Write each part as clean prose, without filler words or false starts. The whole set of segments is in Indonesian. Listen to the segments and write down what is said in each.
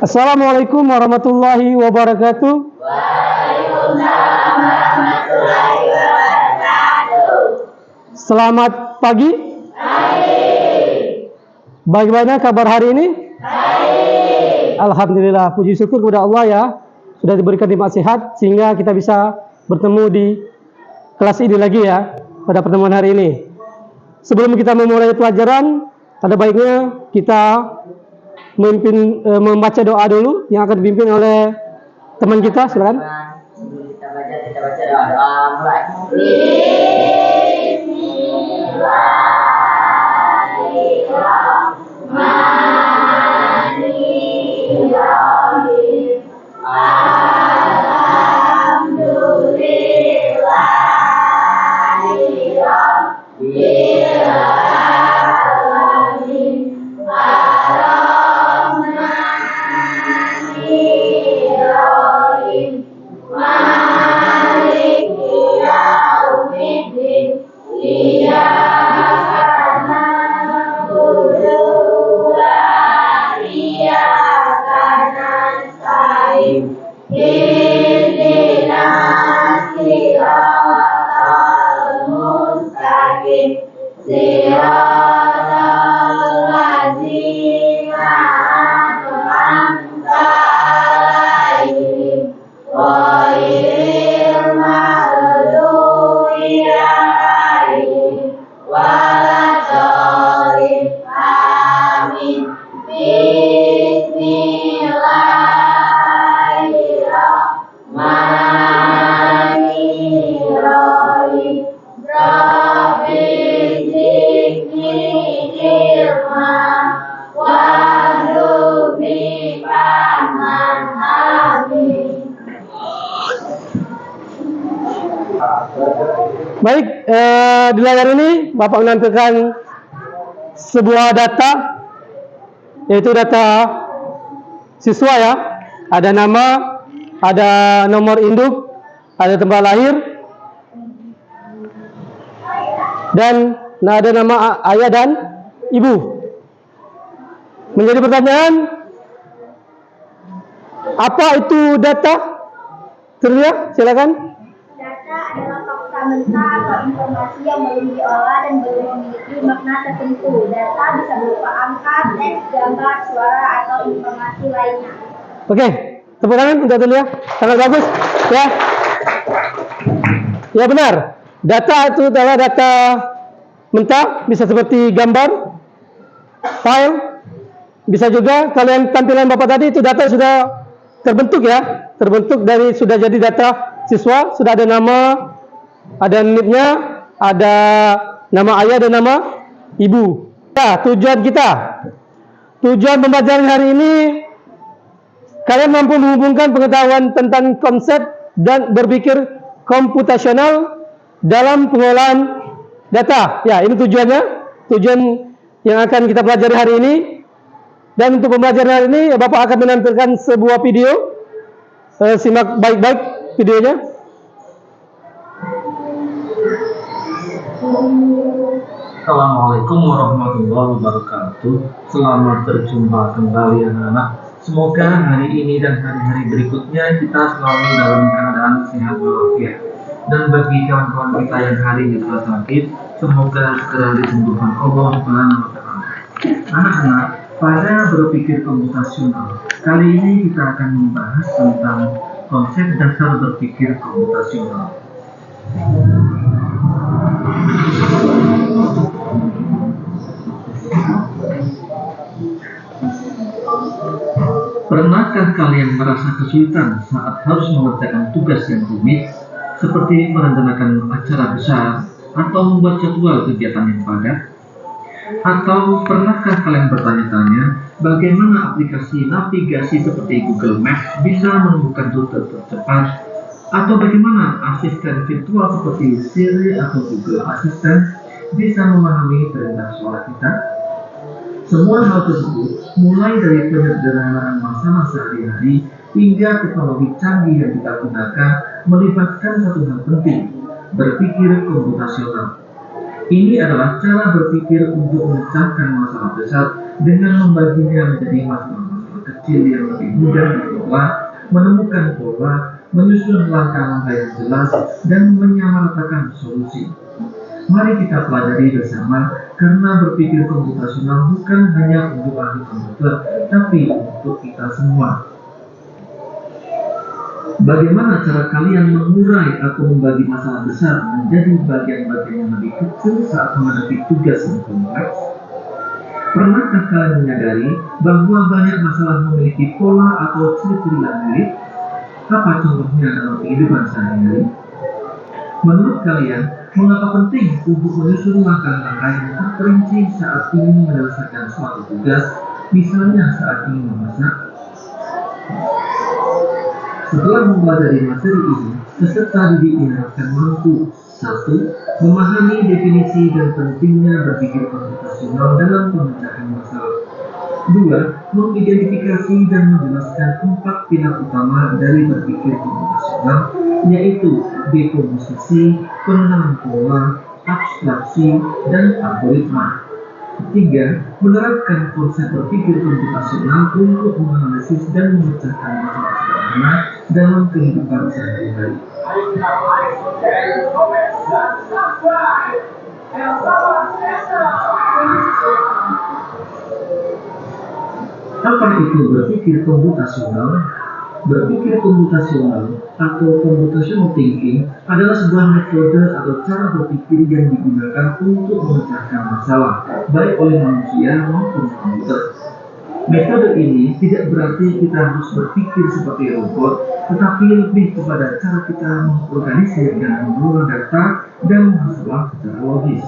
Assalamualaikum warahmatullahi wabarakatuh. Waalaikumsalam warahmatullahi wabarakatuh. Selamat pagi. Bagaimana kabar hari ini? Baik. Alhamdulillah, puji syukur kepada Allah ya, sudah diberikan nikmat sehat sehingga kita bisa bertemu di kelas ini lagi ya, pada pertemuan hari ini. Sebelum kita memulai pelajaran, ada baiknya kita membaca doa dulu yang akan dipimpin oleh teman kita. Silakan. Sebelum kita baca doa mulai. Bismillahirrahmanirrahim. Baik, di layar ini Bapak menampilkan sebuah data, yaitu data siswa ya. Ada nama, ada nomor induk, ada tempat lahir, dan ada nama ayah dan ibu. Menjadi pertanyaan, apa itu data? Terlihat, silakan. Data adalah fakta mentah atau informasi yang belum diolah dan belum memiliki makna tertentu. Data bisa berupa angka, teks, gambar, suara, atau informasi lainnya. Oke, tepuk tangan untuk terlihat. Sangat bagus ya. Ya benar. Data itu adalah data mentah, bisa seperti gambar, file, bisa juga kalau yang tampilan Bapak tadi itu data sudah terbentuk ya, terbentuk dari sudah jadi data siswa, sudah ada nama, ada NIP-nya, ada nama ayah dan nama ibu. Ya, tujuan pembelajaran hari ini, kalian mampu menghubungkan pengetahuan tentang konsep dan berpikir komputasional dalam pengolahan data. Ya, ini tujuannya, tujuan yang akan kita pelajari hari ini. Dan untuk pembelajaran hari ini, Bapak akan menampilkan sebuah video. Simak baik-baik videonya. Assalamualaikum warahmatullahi wabarakatuh. Selamat berjumpa kembali anak-anak. Semoga hari ini dan hari-hari berikutnya kita selalu dalam keadaan sehat walafiat. Dan bagi kawan-kawan kita yang hari ini telah sakit, semoga segera disembuhkan Allah Subhanahu wa Ta'ala. Anak-anak, pada berpikir komputasional, kali ini kita akan membahas tentang konsep dasar berpikir komputasional. Pernahkah kalian merasa kesulitan saat harus mengerjakan tugas yang rumit, seperti merencanakan acara besar atau membuat jadwal kegiatan yang padat? Atau pernahkah kalian bertanya-tanya bagaimana aplikasi navigasi seperti Google Maps bisa menemukan rute tercepat? Atau bagaimana asisten virtual seperti Siri atau Google Assistant bisa memahami perintah suara kita? Semua hal tersebut, mulai dari penyederhanaan masalah sehari-hari hingga teknologi canggih yang kita gunakan, melibatkan satu hal penting, berpikir komputasional. Ini adalah cara berpikir untuk memecahkan masalah besar dengan membaginya menjadi masalah-masalah kecil yang lebih mudah dikelola, menemukan pola, menyusun langkah-langkah yang jelas, dan menyamaratakan solusi. Mari kita pelajari bersama, karena berpikir komputasional bukan hanya untuk ahli komputer, tapi untuk kita semua. Bagaimana cara kalian mengurai atau membagi masalah besar menjadi bagian-bagian yang lebih kecil saat menghadapi tugas yang kompleks? Pernahkah kalian menyadari bahwa banyak masalah memiliki pola atau ciri-ciri yang mirip? Apa contohnya dalam kehidupan sehari-hari? Menurut kalian, mengapa penting untuk menyusun langkah-langkah yang terperinci saat ingin menyelesaikan suatu tugas, misalnya saat ingin memasak? Setelah mempelajari materi ini, peserta didik ini akan mampu 1. Memahami definisi dan pentingnya berpikir komputasional dalam pemecahan masalah. 2. Mengidentifikasi dan menjelaskan 4 pilar utama dari berpikir komputasional, yaitu dekomposisi, pengenalan pola, abstraksi, dan algoritma. 3. Menerapkan konsep berpikir komputasional untuk menganalisis dan memecahkan masalah sederhana dalam kehidupan sehari-hari. Apa itu berpikir komputasional? Berpikir komputasional atau computational thinking adalah sebuah metode atau cara berpikir yang digunakan untuk memecahkan masalah, baik oleh manusia maupun komputer. Metode ini tidak berarti kita harus berpikir seperti robot, tetapi lebih kepada cara kita mengorganisir dan mengelola data dan masalah secara logis.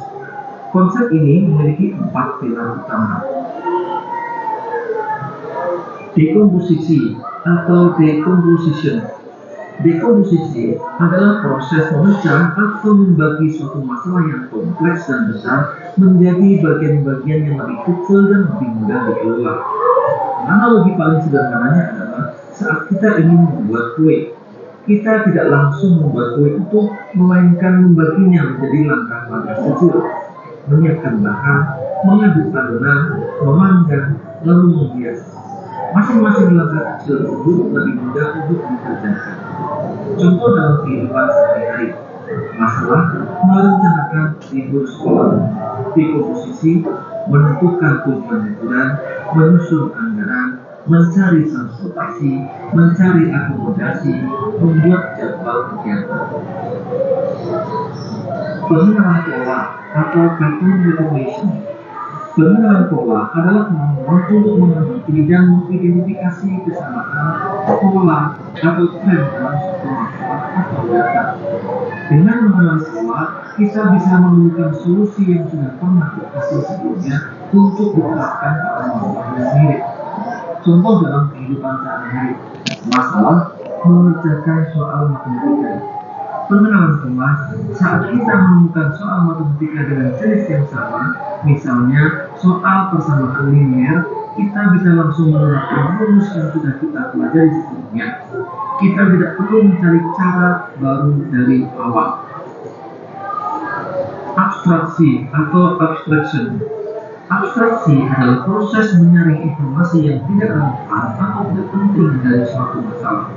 Konsep ini memiliki 4 pilar utama. Dekomposisi atau decomposition. Dekomposisi adalah proses memecah atau membagi suatu masalah yang kompleks dan besar menjadi bagian-bagian yang lebih kecil dan lebih mudah dikelola. Analogi paling sederhananya adalah saat kita ingin membuat kue. Kita tidak langsung membuat kue itu, melainkan membaginya menjadi langkah-langkah kecil. Menyiapkan bahan, mengaduk adonan, memanggang, lalu menghias. Masing-masing langkah kecil tersebut lebih mudah untuk dikerjakan. Contoh dalam kehidupan sehari-hari, masalah merencanakan libur sekolah, dekomposisi, menentukan tujuan liburan, menyusun anggaran, mencari transportasi, mencari akomodasi, membuat jadwal kegiatan. Pengenalan pola atau pattern recognition. Pengenalan pola adalah kemampuan untuk mengerti dan mengidentifikasi kesamaan, pola, atau tren dalam suatu masalah atau data. Dengan mengenal pola, kita bisa menemukan solusi yang sudah pernah berhasil sebelumnya untuk diterapkan pada masalah yang mirip. Contoh dalam kehidupan sehari-hari, masalah mengerjakan soal matematika. Pengenalan pola, saat kita menemukan soal matematika dengan jenis yang sama, misalnya soal persamaan linear, kita bisa langsung menerapkan rumus yang sudah kita pelajari sebelumnya. Kita tidak perlu mencari cara baru dari awal. Abstraksi atau abstraction. Abstraksi adalah proses menyaring informasi yang tidak relevan atau tidak penting dari suatu masalah.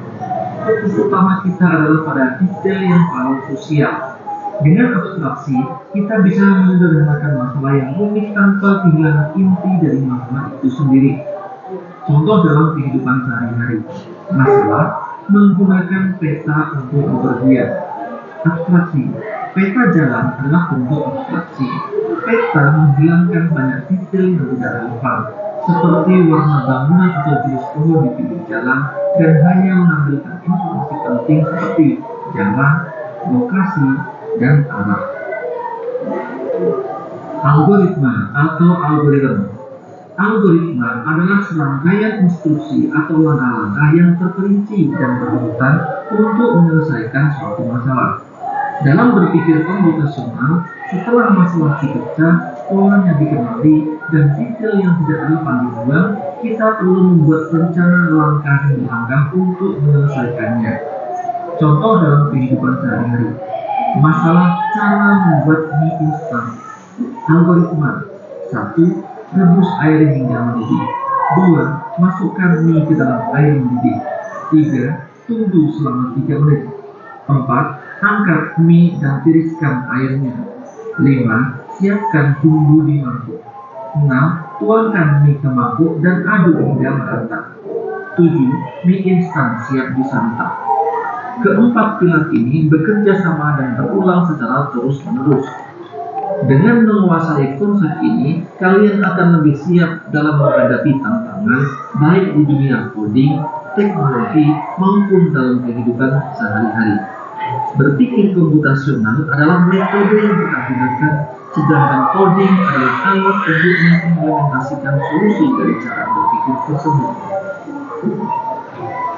Fokus utama kita adalah pada detail yang paling krusial. Dengan abstraksi, kita bisa menyederhanakan masalah yang rumit tanpa kehilangan inti dari masalah itu sendiri. Contoh dalam kehidupan sehari-hari, masalah menggunakan peta untuk bepergian. Abstraksi, peta jalan adalah bentuk abstraksi. Peta menghilangkan banyak detail yang tidak relevan, seperti warna bangunan atau jenis pohon di pinggir jalan, dan hanya menampilkan informasi penting seperti jalan, lokasi, dan arah. Algoritma atau algoritma. Algoritma adalah serangkaian instruksi atau langkah-langkah yang terperinci dan berurutan untuk menyelesaikan suatu masalah. Dalam berpikir komputasional, setelah masalah dipecah, polanya dikenali, dan detail yang tidak relevan dibuang, kita perlu membuat rencana langkah demi langkah untuk menyelesaikannya. Contoh dalam kehidupan sehari-hari, masalah cara membuat mie instan. Algoritma 1. Rebus air hingga mendidih. 2. Masukkan mie ke dalam air mendidih. 3. Tunggu selama 3 menit. 4. Angkat mie dan tiriskan airnya. 5. Siapkan bumbu di mangkuk. 6. Tuangkan mie ke mangkuk dan aduk hingga merata. 7. Mie instan siap disantap. Keempat pilar ini bekerja sama dan berulang secara terus-menerus. Dengan menguasai konsep ini, kalian akan lebih siap dalam menghadapi tantangan baik di dunia coding, teknologi, maupun dalam kehidupan sehari-hari. Berpikir komputasional adalah metode yang kita gunakan, sedangkan coding adalah alat untuk mengimplementasikan solusi dari cara berpikir tersebut.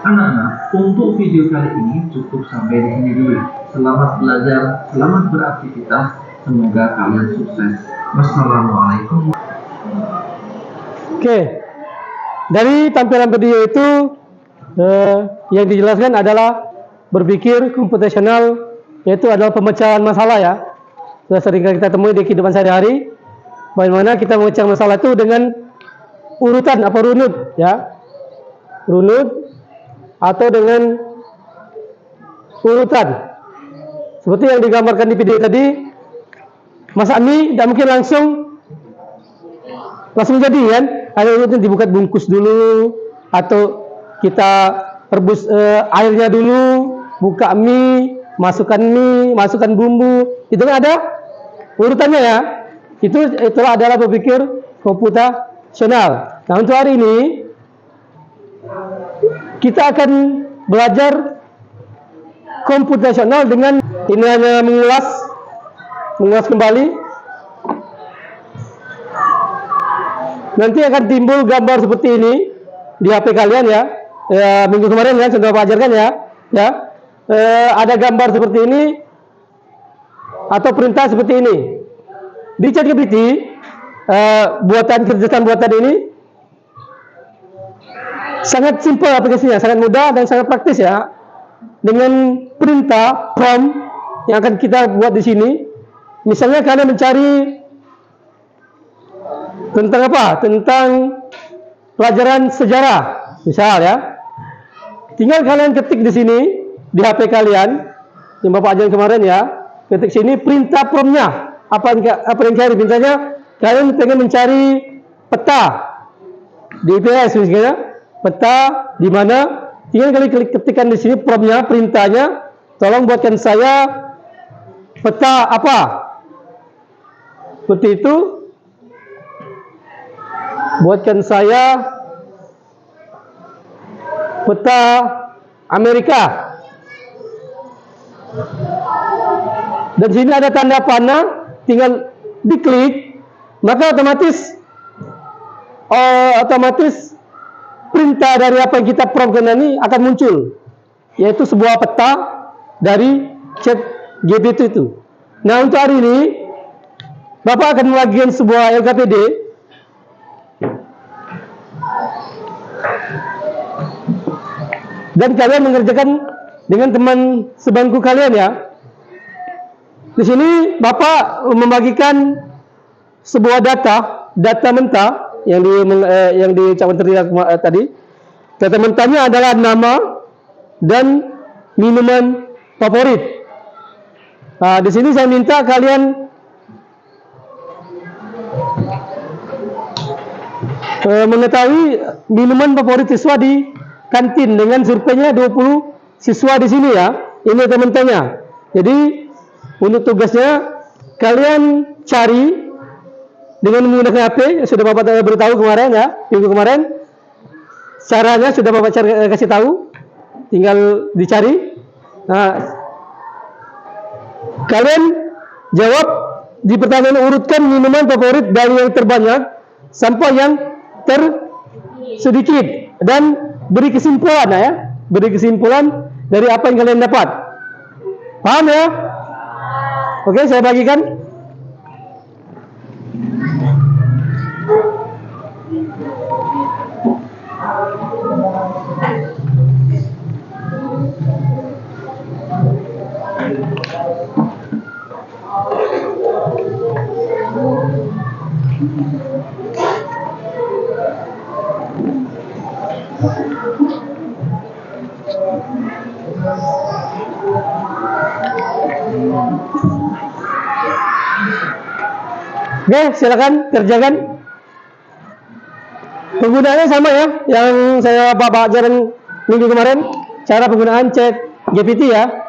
Anak-anak, untuk video kali ini cukup sampai di sini dulu. Selamat belajar, selamat beraktivitas, semoga kalian sukses. Wassalamualaikum. Oke, dari tampilan video itu yang dijelaskan adalah berpikir komputasional, yaitu adalah pemecahan masalah ya. Sudah sering kita temui di kehidupan sehari-hari. Bagaimana kita memecah masalah itu dengan urutan apa runut ya, runut atau dengan urutan. Seperti yang digambarkan di video tadi, masak mie tidak mungkin langsung jadi kan. Ada urutnya, dibuka bungkus dulu, atau kita rebus airnya dulu, buka mie, masukkan bumbu, itu kan ada urutannya ya. Itulah adalah berpikir komputasional. Nah, untuk hari ini kita akan belajar komputasional dengan ini hanya mengulas kembali. Nanti akan timbul gambar seperti ini di HP kalian ya. Minggu kemarin ya sudah ajarkan ya. Ada gambar seperti ini atau perintah seperti ini. Di ChatGPT kerjaan buatan ini sangat simpel aplikasinya, sangat mudah dan sangat praktis ya. Dengan perintah prompt yang akan kita buat di sini. Misalnya kalian mencari tentang apa? Tentang pelajaran sejarah, misal ya. Tinggal kalian ketik di sini di HP kalian yang Bapak ajarin kemarin ya. Ketik sini perintah promptnya. Apa yang cari? Misalnya kalian pengen mencari peta di IPS misalnya. Peta di mana? Tinggal kalian ketikkan di sini promptnya, perintahnya. Tolong buatkan saya peta apa? Seperti itu. Buatkan saya peta Amerika. Dan sini ada tanda panah, tinggal diklik, maka otomatis perintah dari apa yang kita promptkan ini akan muncul, yaitu sebuah peta dari ChatGPT itu. Nah, untuk hari ini Bapak akan membagikan sebuah LKPD dan kalian mengerjakan dengan teman sebangku kalian ya. Di sini Bapak membagikan sebuah data mentah yang diucapkan tadi. Data mentahnya adalah nama dan minuman favorit. Nah, di sini saya minta kalian mengetahui minuman favorit siswa di kantin dengan surveinya 20 siswa di sini ya. Ini teman-temannya. Jadi untuk tugasnya kalian cari dengan menggunakan HP yang sudah Bapak beritahu kemarin ya, minggu kemarin. Caranya sudah Bapak kasih tahu, tinggal dicari. Nah, kalian jawab di pertanyaan, urutkan minuman favorit dari yang terbanyak sampai yang tersedikit dan beri kesimpulan ya, beri kesimpulan dari apa yang kalian dapat. Paham ya? Oke, saya bagikan. Oke, silakan kerjakan. Penggunaannya sama ya, yang saya bapak ajaran minggu kemarin, cara penggunaan chat GPT ya.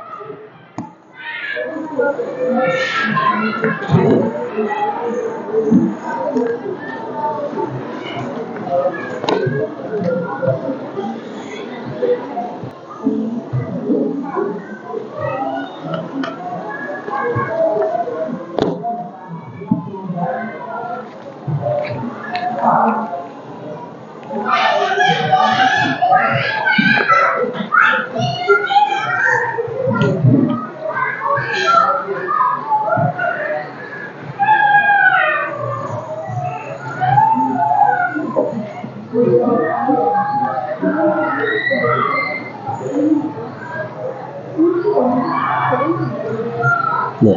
Ya.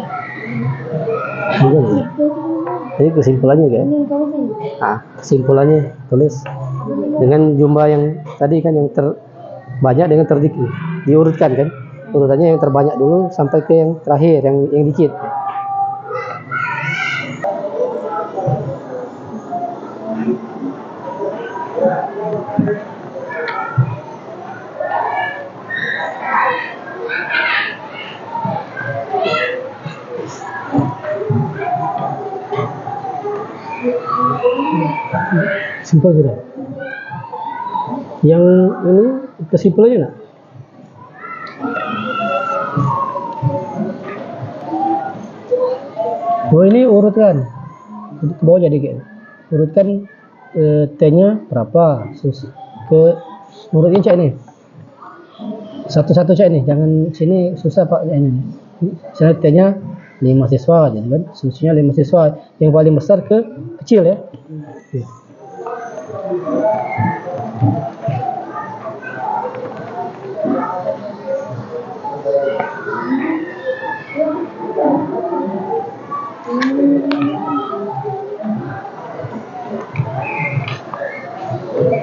Ini kesimpulannya kan? Kesimpulannya tulis dengan jumlah yang tadi kan, yang terbanyak dengan terdikit, diurutkan kan? Urutannya yang terbanyak dulu sampai ke yang terakhir, yang dikit. Simpel sudah. Yang ini kesimpulannya nak? Oh, ini urutkan ke bawah jadi kayak urutkan T-nya berapa, ke urutnya cek ini satu-satu cek ini, jangan sini susah pak ini. Misalnya T-nya 5 siswa jadi kan, susunya 5 siswa, yang paling besar ke kecil ya.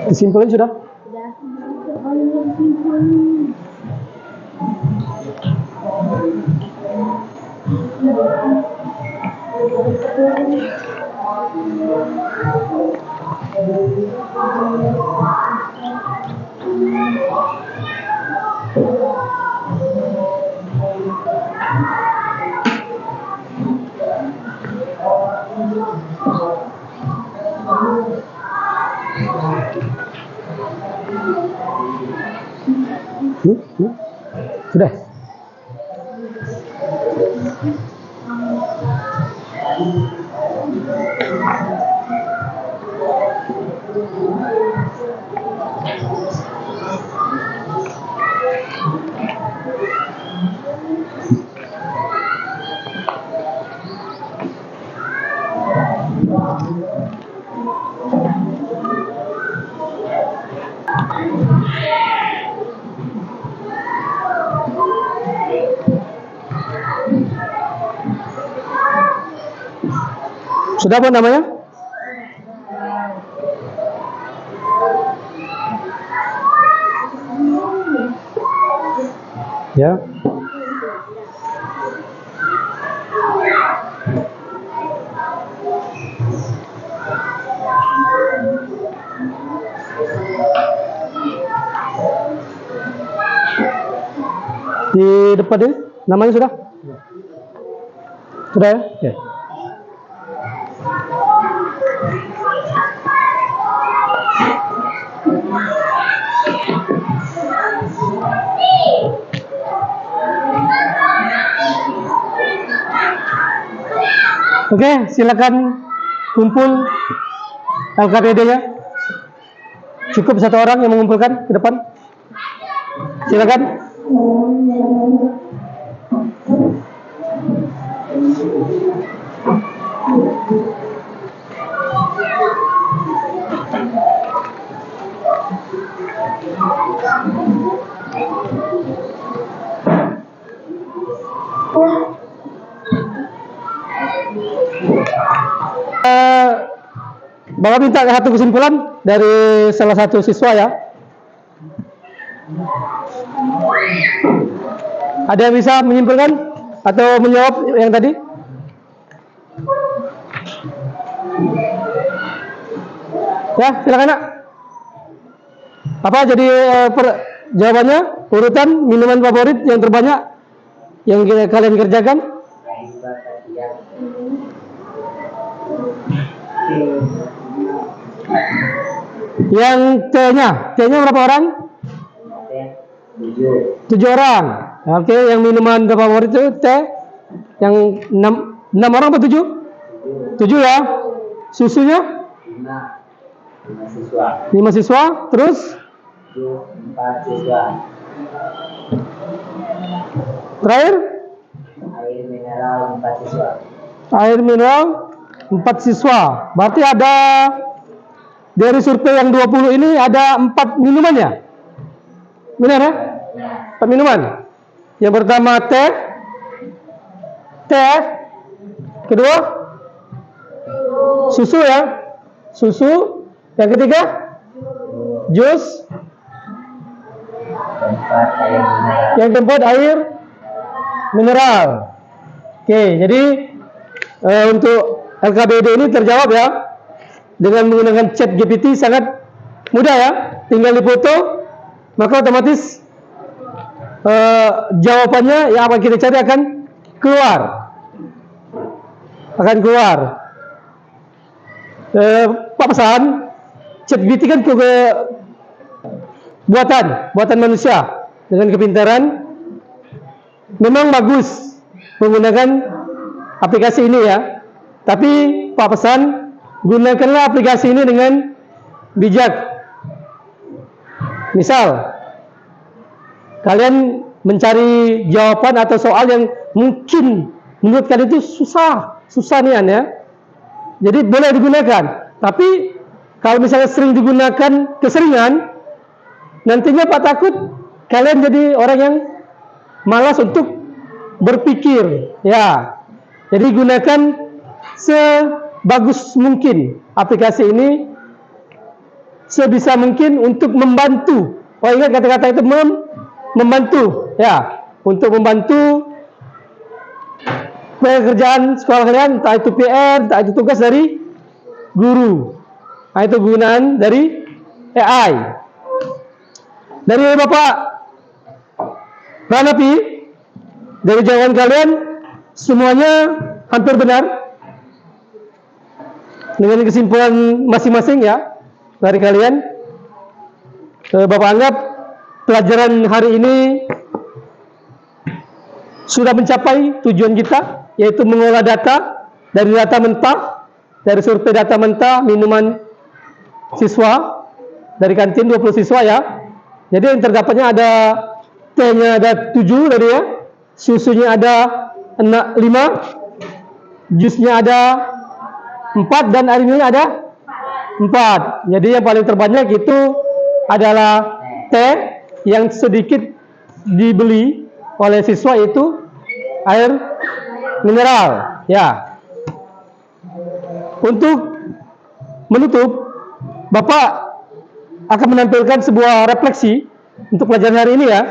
Kesimpulan sudah? Sudah. Sudah apa namanya? Ya. Di depan ini namanya sudah? Sudah ya? Ya. Oke, silakan kumpul LKPD-nya. Cukup satu orang yang mengumpulkan ke depan. Silakan. Bapak minta satu kesimpulan dari salah satu siswa ya. Ada yang bisa menyimpulkan atau menjawab yang tadi? Ya, silakan nak. Apa jadi jawabannya? Urutan minuman favorit yang terbanyak yang kalian kerjakan? Yang T-nya berapa orang? 7 orang. Oke, yang minuman favorit itu T yang 6 orang atau 7? 7 ya. Susunya? 5 siswa. Terus? 4 siswa. Terakhir? Air mineral 4 siswa. Air mineral 4 siswa. Berarti ada dari survei yang 20 ini ada 4 minuman ya? Benar ya? 4 minuman. Yang pertama teh. Kedua susu ya. Susu. Yang ketiga jus. Yang keempat air mineral. Oke, jadi untuk LKBD ini terjawab ya dengan menggunakan chat GPT sangat mudah ya. Tinggal dipoto, maka otomatis jawabannya yang apa kita cari akan keluar. Pak pesan, chat GPT kan buatan manusia dengan kepintaran. Memang bagus menggunakan aplikasi ini ya. Tapi Pak pesan, gunakanlah aplikasi ini dengan bijak. Misal, kalian mencari jawaban atau soal yang mungkin menurut kalian itu susah nih ya. Jadi boleh digunakan. Tapi kalau misalnya sering digunakan keseringan, nantinya Pak takut kalian jadi orang yang malas untuk berpikir. Ya, jadi gunakan sebagus mungkin aplikasi ini, sebisa mungkin untuk membantu. Oh, ingat kata-kata itu membantu ya, untuk membantu pekerjaan sekolah kalian, entah itu PR, entah itu tugas dari guru. Nah, itu gunaan dari AI. Dari Bapak Ranapi, dari jawaban kalian semuanya hampir benar dengan kesimpulan masing-masing ya dari kalian. Bapak anggap pelajaran hari ini sudah mencapai tujuan kita, yaitu mengolah data dari data mentah, dari survei data mentah minuman siswa dari kantin 20 siswa ya. Jadi yang terdapatnya ada T-nya ada 7 tadi ya, susunya ada 5, jusnya ada 4 dan air minum ada 4. Jadi yang paling terbanyak itu adalah T yang sedikit dibeli oleh siswa, itu air mineral ya. Untuk menutup, Bapak akan menampilkan sebuah refleksi untuk pelajaran hari ini ya.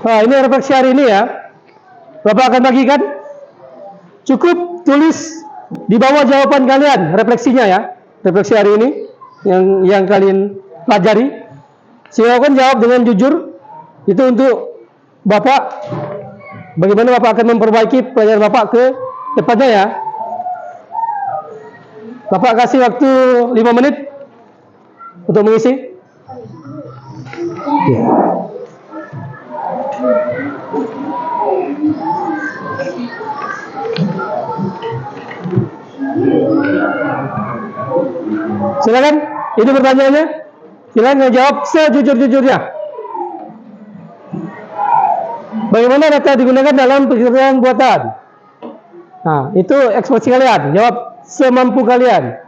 Nah, ini refleksi hari ini ya. Bapak akan bagikan. Cukup tulis di bawah jawaban kalian refleksinya ya. Refleksi hari ini yang kalian pelajari. Silakan jawab dengan jujur. Itu untuk Bapak. Bagaimana Bapak akan memperbaiki pelajaran Bapak ke depannya ya. Bapak kasih waktu 5 menit untuk mengisi. Ya. Silakan, ini pertanyaannya. Silakan jawab sejujur-jujurnya. Bagaimana data digunakan dalam pekerjaan buatan? Nah, itu ekspresi kalian. Jawab semampu kalian.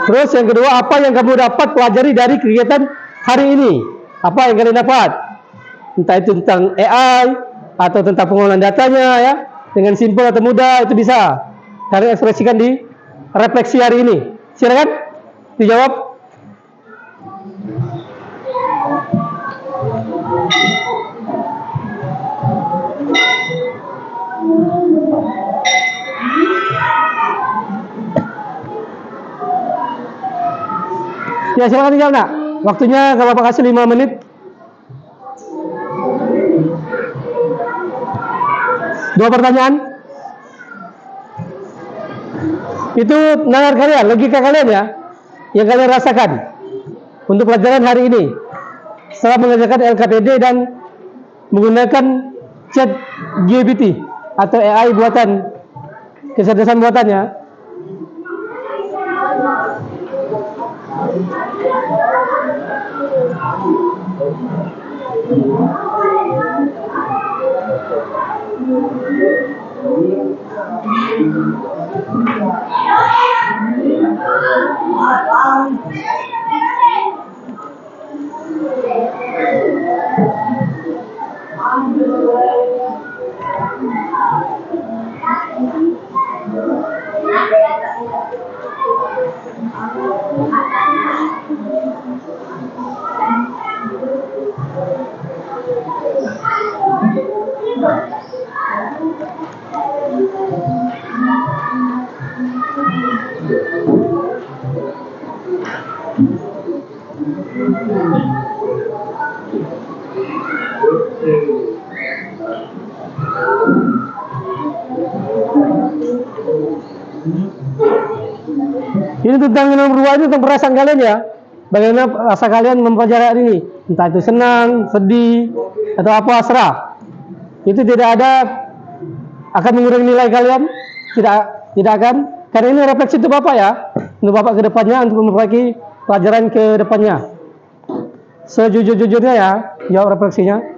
Terus yang kedua, apa yang kamu dapat pelajari dari kegiatan hari ini? Apa yang kalian dapat? Entah itu tentang AI atau tentang pengolahan datanya ya, dengan simpel atau mudah itu bisa kalian ekspresikan di refleksi hari ini. Silakan dijawab. Ya silakan tinggal nak. Waktunya kalau Bapak kasih 5 menit. Dua pertanyaan. Itu nalar kalian, logika kalian ya, yang kalian rasakan untuk pelajaran hari ini setelah mengerjakan LKPD dan menggunakan chat GPT atau AI buatan, kecerdasan buatannya. Ini tentang nomor 2 itu tentang perasaan kalian ya. Bagaimana rasa kalian mempelajari hari ini? Entah itu senang, sedih, atau apa pasrah. Itu tidak ada akan mengurangi nilai kalian. Tidak akan. Karena ini refleksi untuk Bapak ya. Untuk Bapak ke depannya, untuk memperbaiki pelajaran ke depannya. Sejujur-jujurnya ya, jawab refleksinya.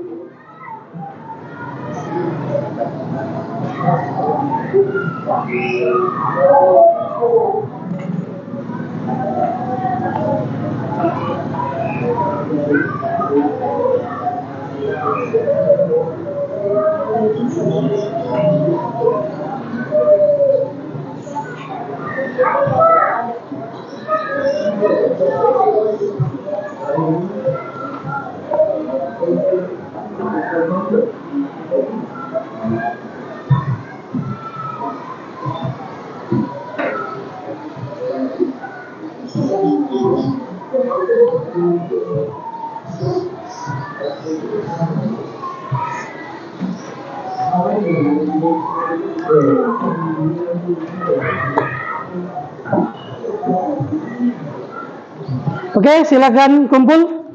Oke, silakan kumpul.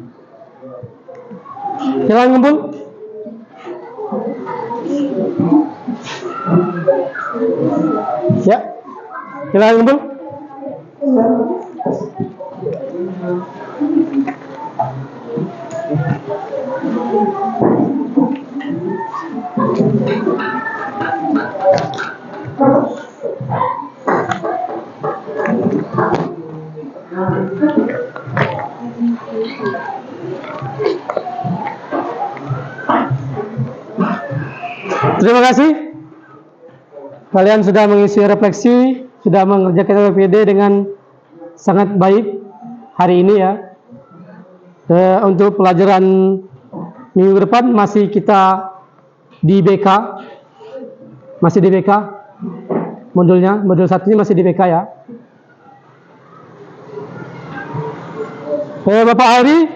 Silakan kumpul. Ya, silakan kumpul. Terima kasih. Kalian sudah mengisi refleksi, sudah mengerjakan LPD dengan sangat baik hari ini ya. Untuk pelajaran minggu depan masih kita di BK, masih di BK modulnya, modul 1-nya masih di BK ya. Bapak Hari,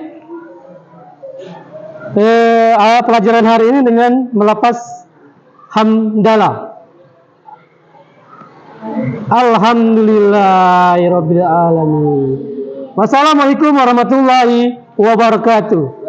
pelajaran hari ini dengan melepas hamdalah. Alhamdulillahirabbil alamin. Wassalamualaikum warahmatullahi wabarakatuh.